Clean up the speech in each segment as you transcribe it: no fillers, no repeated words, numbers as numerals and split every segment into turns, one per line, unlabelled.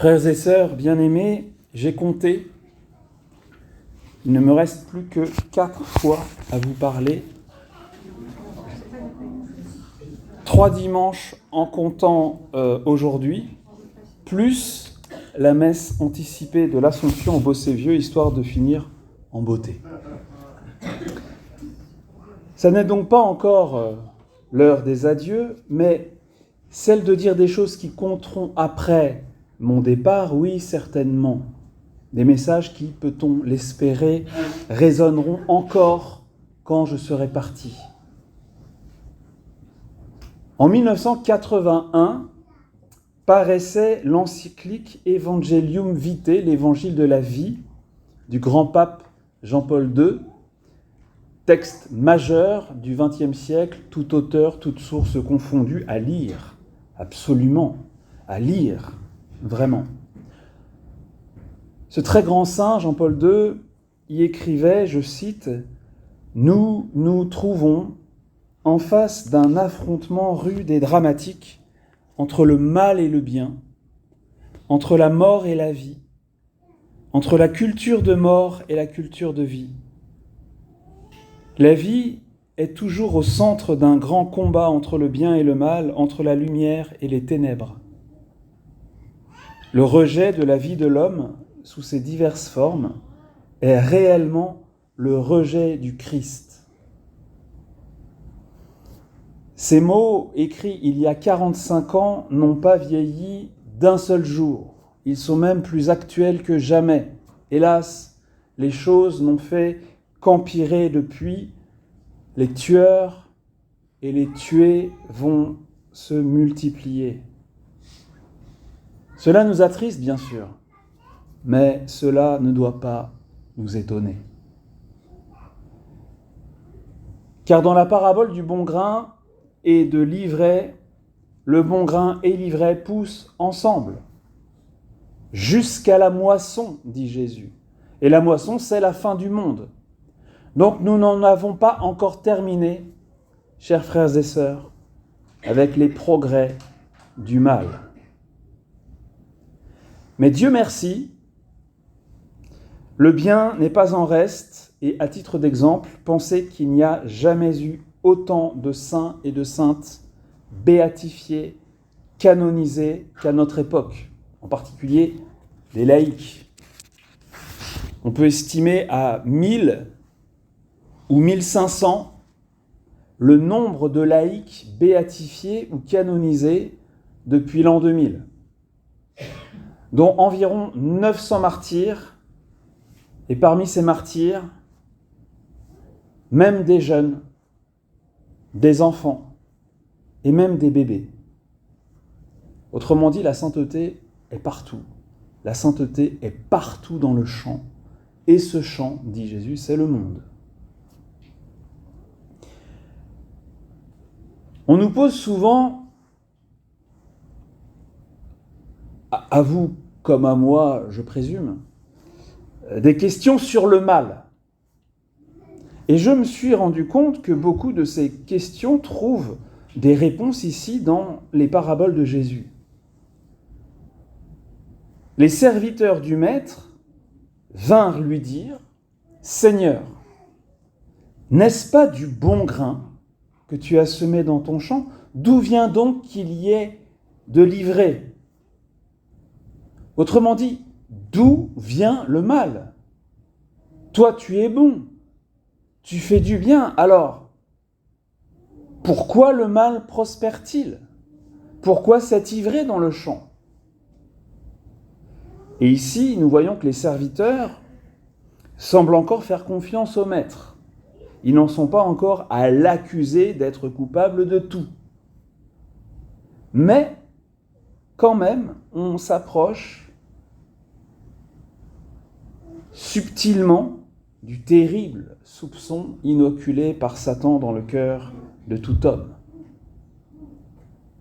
Frères et sœurs bien-aimés, j'ai compté. Il ne me reste plus que 4 fois à vous parler. 3 dimanches en comptant aujourd'hui, plus la messe anticipée de l'Assomption au Beausévieux, histoire de finir en beauté. Ça n'est donc pas encore l'heure des adieux, mais celle de dire des choses qui compteront après mon départ, oui, certainement. Des messages qui, peut-on l'espérer, résonneront encore quand je serai parti. En 1981, paraissait l'encyclique Evangelium Vitae, l'évangile de la vie, du grand pape Jean-Paul II, texte majeur du XXe siècle, tout auteur, toute source confondue, à lire, absolument, à lire, vraiment. Ce très grand saint, Jean-Paul II, y écrivait, je cite, « Nous nous trouvons en face d'un affrontement rude et dramatique entre le mal et le bien, entre la mort et la vie, entre la culture de mort et la culture de vie. La vie est toujours au centre d'un grand combat entre le bien et le mal, entre la lumière et les ténèbres. Le rejet de la vie de l'homme, sous ses diverses formes, est réellement le rejet du Christ. » Ces mots, écrits il y a 45 ans, n'ont pas vieilli d'un seul jour. Ils sont même plus actuels que jamais. Hélas, les choses n'ont fait qu'empirer depuis. Les tueurs et les tués vont se multiplier. Cela nous attriste, bien sûr, mais cela ne doit pas nous étonner. Car dans la parabole du bon grain et de l'ivraie, le bon grain et l'ivraie poussent ensemble. Jusqu'à la moisson, dit Jésus. Et la moisson, c'est la fin du monde. Donc nous n'en avons pas encore terminé, chers frères et sœurs, avec les progrès du mal. Mais Dieu merci, le bien n'est pas en reste, et à titre d'exemple, pensez qu'il n'y a jamais eu autant de saints et de saintes béatifiés, canonisés qu'à notre époque, en particulier les laïcs. On peut estimer à 1000 ou 1500 le nombre de laïcs béatifiés ou canonisés depuis l'an 2000, dont environ 900 martyrs, et parmi ces martyrs, même des jeunes, des enfants et même des bébés. Autrement dit, la sainteté est partout. La sainteté est partout dans le champ. Et ce champ, dit Jésus, c'est le monde. On nous pose souvent, à vous comme à moi, je présume, des questions sur le mal. Et je me suis rendu compte que beaucoup de ces questions trouvent des réponses ici dans les paraboles de Jésus. Les serviteurs du Maître vinrent lui dire « Seigneur, n'est-ce pas du bon grain que tu as semé dans ton champ? D'où vient donc qu'il y ait de l'ivraie ?» Autrement dit, d'où vient le mal? Toi, tu es bon, tu fais du bien, alors pourquoi le mal prospère-t-il? Pourquoi cette ivraie dans le champ? Et ici, nous voyons que les serviteurs semblent encore faire confiance au maître. Ils n'en sont pas encore à l'accuser d'être coupable de tout. Mais, quand même, on s'approche subtilement du terrible soupçon inoculé par Satan dans le cœur de tout homme.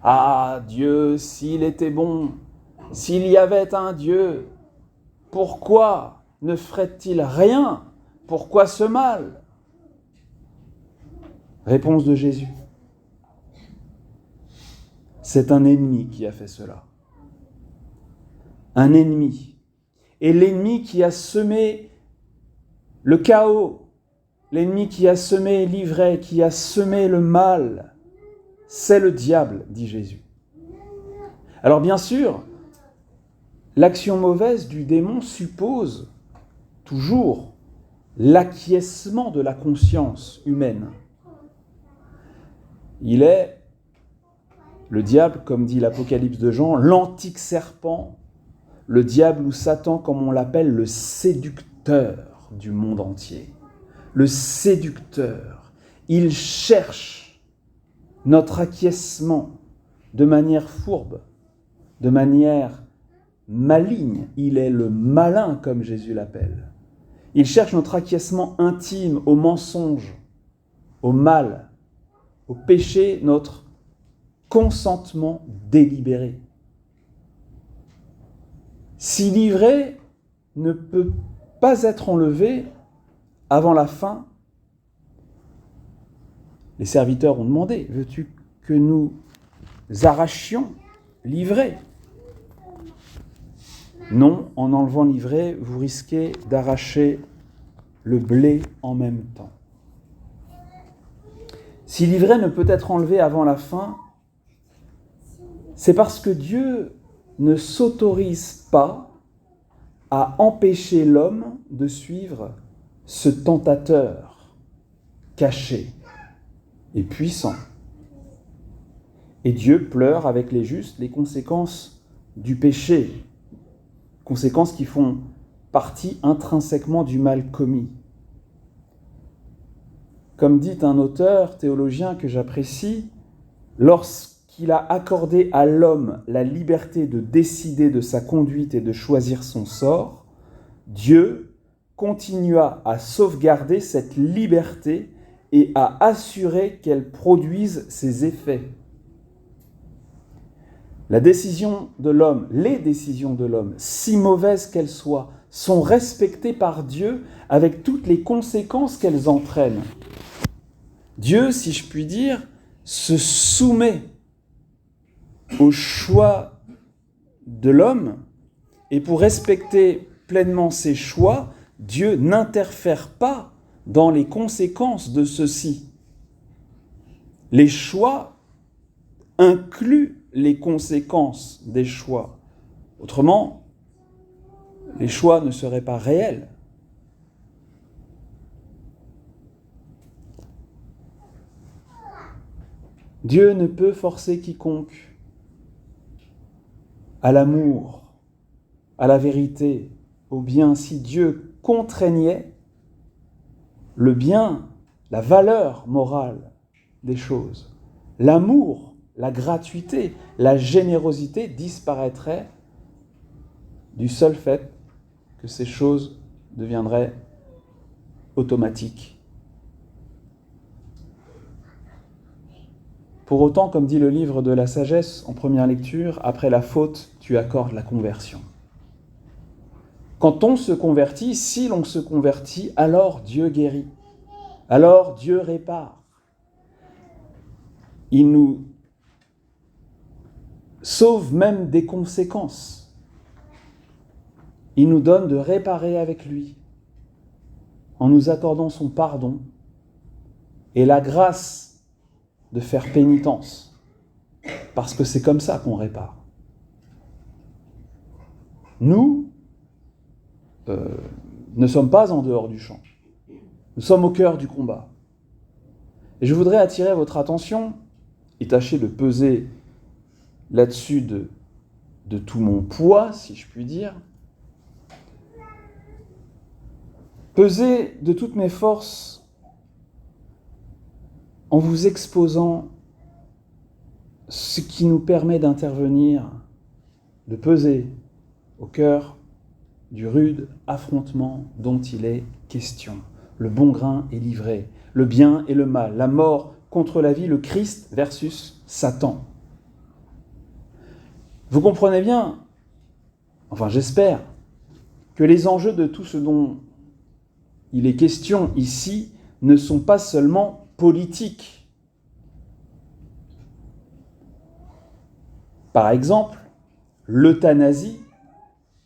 Ah, Dieu, s'il était bon, s'il y avait un Dieu, pourquoi ne ferait-il rien? Pourquoi ce mal? Réponse de Jésus. C'est un ennemi qui a fait cela. un ennemi. Et l'ennemi qui a semé le chaos, l'ennemi qui a semé l'ivraie, qui a semé le mal, c'est le diable, dit Jésus. Alors bien sûr, l'action mauvaise du démon suppose toujours l'acquiescement de la conscience humaine. Il est, le diable, comme dit l'Apocalypse de Jean, l'antique serpent, le diable ou Satan, comme on l'appelle, le séducteur du monde entier. Le séducteur. Il cherche notre acquiescement de manière fourbe, de manière maligne. Il est le malin, comme Jésus l'appelle. Il cherche notre acquiescement intime au mensonge, au mal, au péché, notre consentement délibéré. Si l'ivraie ne peut pas être enlevée avant la fin, les serviteurs ont demandé, veux-tu que nous arrachions l'ivraie ? Non, en enlevant l'ivraie, vous risquez d'arracher le blé en même temps. Si l'ivraie ne peut être enlevée avant la fin, c'est parce que Dieu ne s'autorise pas à empêcher l'homme de suivre ce tentateur caché et puissant. Et Dieu pleure avec les justes les conséquences du péché, conséquences qui font partie intrinsèquement du mal commis. Comme dit un auteur théologien que j'apprécie, lorsqu'il a accordé à l'homme la liberté de décider de sa conduite et de choisir son sort, Dieu continua à sauvegarder cette liberté et à assurer qu'elle produise ses effets. Les décisions de l'homme, si mauvaises qu'elles soient, sont respectées par Dieu avec toutes les conséquences qu'elles entraînent. Dieu, si je puis dire, se soumet au choix de l'homme, et pour respecter pleinement ses choix, Dieu n'interfère pas dans les conséquences de ceux-ci. Les choix incluent les conséquences des choix. Autrement, les choix ne seraient pas réels. Dieu ne peut forcer quiconque à l'amour, à la vérité, au bien. Si Dieu contraignait le bien, la valeur morale des choses, l'amour, la gratuité, la générosité disparaîtraient du seul fait que ces choses deviendraient automatiques. Pour autant, comme dit le livre de la sagesse en première lecture, après la faute, tu accordes la conversion. Quand on se convertit, si l'on se convertit, alors Dieu guérit, alors Dieu répare. Il nous sauve même des conséquences. Il nous donne de réparer avec lui, en nous accordant son pardon et la grâce de faire pénitence, parce que c'est comme ça qu'on répare. Nous ne sommes pas en dehors du champ. Nous sommes au cœur du combat. Et je voudrais attirer votre attention et tâcher de peser là-dessus de tout mon poids, si je puis dire. Peser de toutes mes forces en vous exposant ce qui nous permet d'intervenir, de peser au cœur du rude affrontement dont il est question. Le bon grain et l'ivraie, le bien et le mal, la mort contre la vie, le Christ versus Satan. Vous comprenez bien, enfin j'espère, que les enjeux de tout ce dont il est question ici ne sont pas seulement politiques. Par exemple, l'euthanasie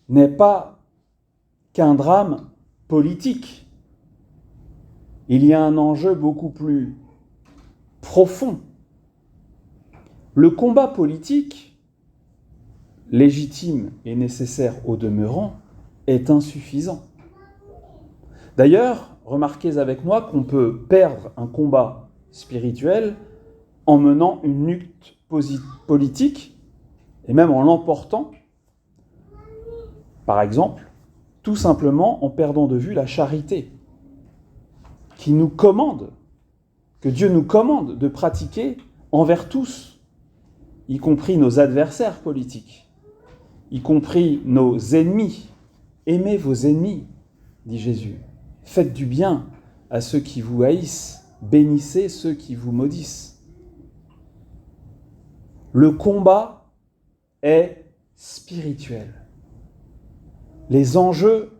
n'est pas qu'un drame politique. Il y a un enjeu beaucoup plus profond. Le combat politique, légitime et nécessaire au demeurant, est insuffisant. D'ailleurs, remarquez avec moi qu'on peut perdre un combat spirituel en menant une lutte politique et même en l'emportant, par exemple, tout simplement en perdant de vue la charité qui nous commande, que Dieu nous commande de pratiquer envers tous, y compris nos adversaires politiques, y compris nos ennemis. Aimez vos ennemis, dit Jésus. Faites du bien à ceux qui vous haïssent, bénissez ceux qui vous maudissent. Le combat est spirituel. Les enjeux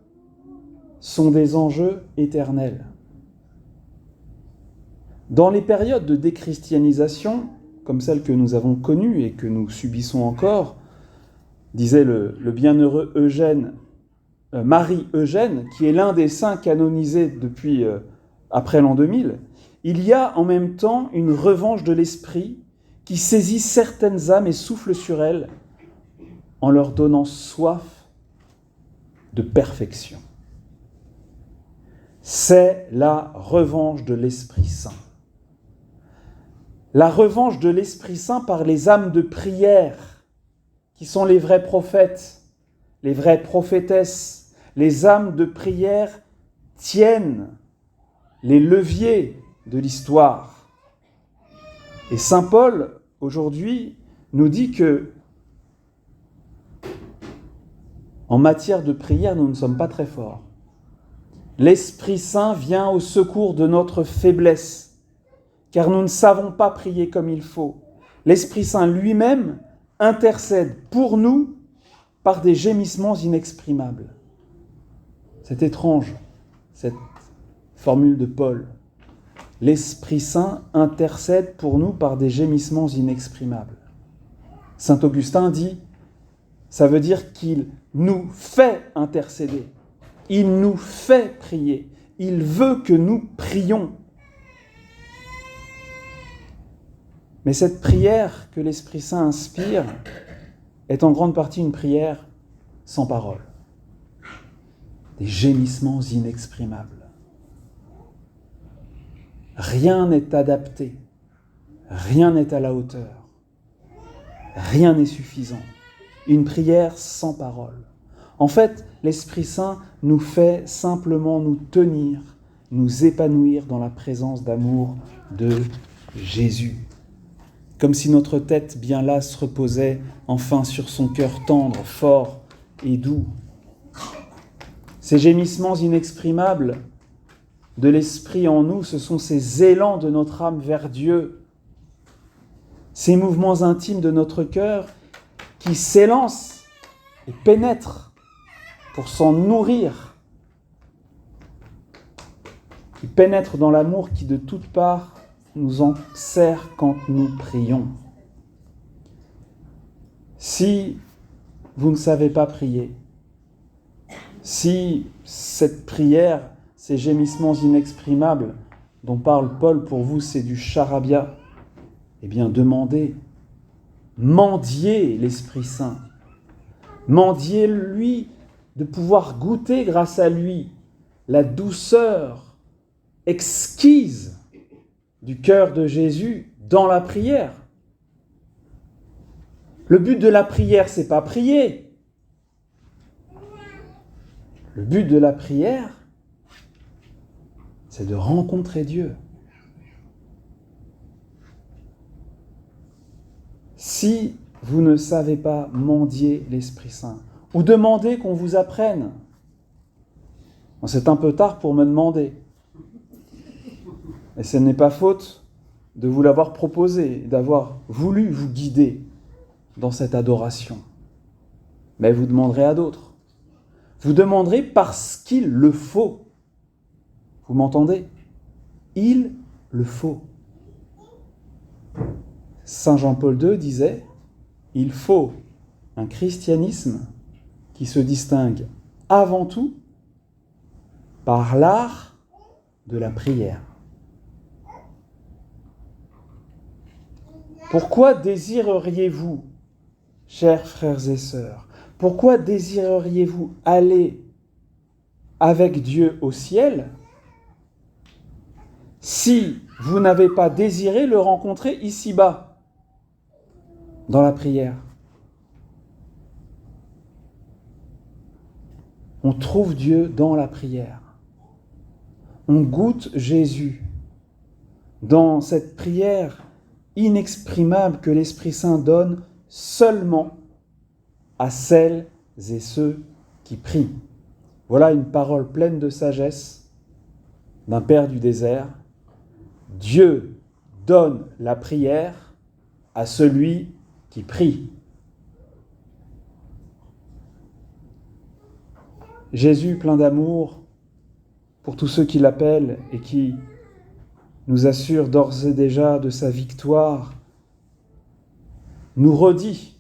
sont des enjeux éternels. Dans les périodes de déchristianisation, comme celle que nous avons connue et que nous subissons encore, disait le bienheureux Marie-Eugène, qui est l'un des saints canonisés depuis après l'an 2000, il y a en même temps une revanche de l'esprit qui saisit certaines âmes et souffle sur elles en leur donnant soif de perfection. C'est la revanche de l'Esprit Saint. La revanche de l'Esprit Saint par les âmes de prière, qui sont les vrais prophètes, les vraies prophétesses. Les âmes de prière tiennent les leviers de l'histoire. Et saint Paul, aujourd'hui, nous dit que en matière de prière, nous ne sommes pas très forts. L'Esprit Saint vient au secours de notre faiblesse, car nous ne savons pas prier comme il faut. L'Esprit Saint lui-même intercède pour nous par des gémissements inexprimables. C'est étrange, cette formule de Paul. L'Esprit Saint intercède pour nous par des gémissements inexprimables. Saint Augustin dit, ça veut dire qu'il nous fait intercéder. Il nous fait prier. Il veut que nous prions. Mais cette prière que l'Esprit Saint inspire est en grande partie une prière sans parole. Des gémissements inexprimables. Rien n'est adapté. Rien n'est à la hauteur. Rien n'est suffisant. Une prière sans parole. En fait, l'Esprit Saint nous fait simplement nous tenir, nous épanouir dans la présence d'amour de Jésus. Comme si notre tête bien lasse reposait enfin sur son cœur tendre, fort et doux. Ces gémissements inexprimables de l'Esprit en nous, ce sont ces élans de notre âme vers Dieu, ces mouvements intimes de notre cœur qui s'élancent et pénètrent pour s'en nourrir, qui pénètrent dans l'amour qui de toutes parts nous enserre quand nous prions. Si vous ne savez pas prier, si cette prière, ces gémissements inexprimables dont parle Paul pour vous, c'est du charabia, eh bien demandez, mendiez l'Esprit Saint, mendiez-lui de pouvoir goûter grâce à lui la douceur exquise du cœur de Jésus dans la prière. Le but de la prière, c'est pas prier. Le but de la prière, c'est de rencontrer Dieu. Si vous ne savez pas mendier l'Esprit Saint, ou demander qu'on vous apprenne, c'est un peu tard pour me demander. Et ce n'est pas faute de vous l'avoir proposé, d'avoir voulu vous guider dans cette adoration. Mais vous demanderez à d'autres. Vous demanderez parce qu'il le faut. Vous m'entendez ? Il le faut. Saint Jean-Paul II disait « Il faut un christianisme qui se distingue avant tout par l'art de la prière. Pourquoi désireriez-vous, chers frères et sœurs, pourquoi désireriez-vous aller avec Dieu au ciel si vous n'avez pas désiré le rencontrer ici-bas, dans la prière? On trouve Dieu dans la prière. On goûte Jésus dans cette prière inexprimable que l'Esprit Saint donne seulement à celles et ceux qui prient. Voilà une parole pleine de sagesse d'un Père du désert. Dieu donne la prière à celui qui prie. Jésus, plein d'amour pour tous ceux qui l'appellent et qui nous assure d'ores et déjà de sa victoire, nous redit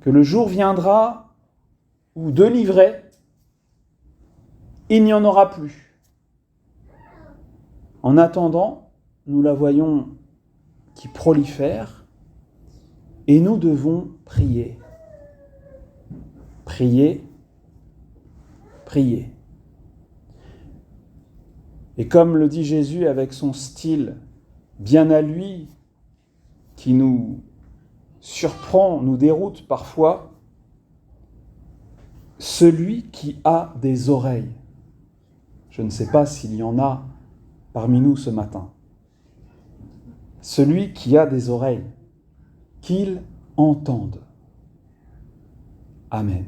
que le jour viendra où de l'ivraie, il n'y en aura plus. En attendant, nous la voyons qui prolifère et nous devons prier. Prier, prier. Et comme le dit Jésus avec son style bien à lui, qui nous surprend, nous déroute parfois, celui qui a des oreilles. Je ne sais pas s'il y en a parmi nous ce matin. Celui qui a des oreilles, qu'il entende. Amen.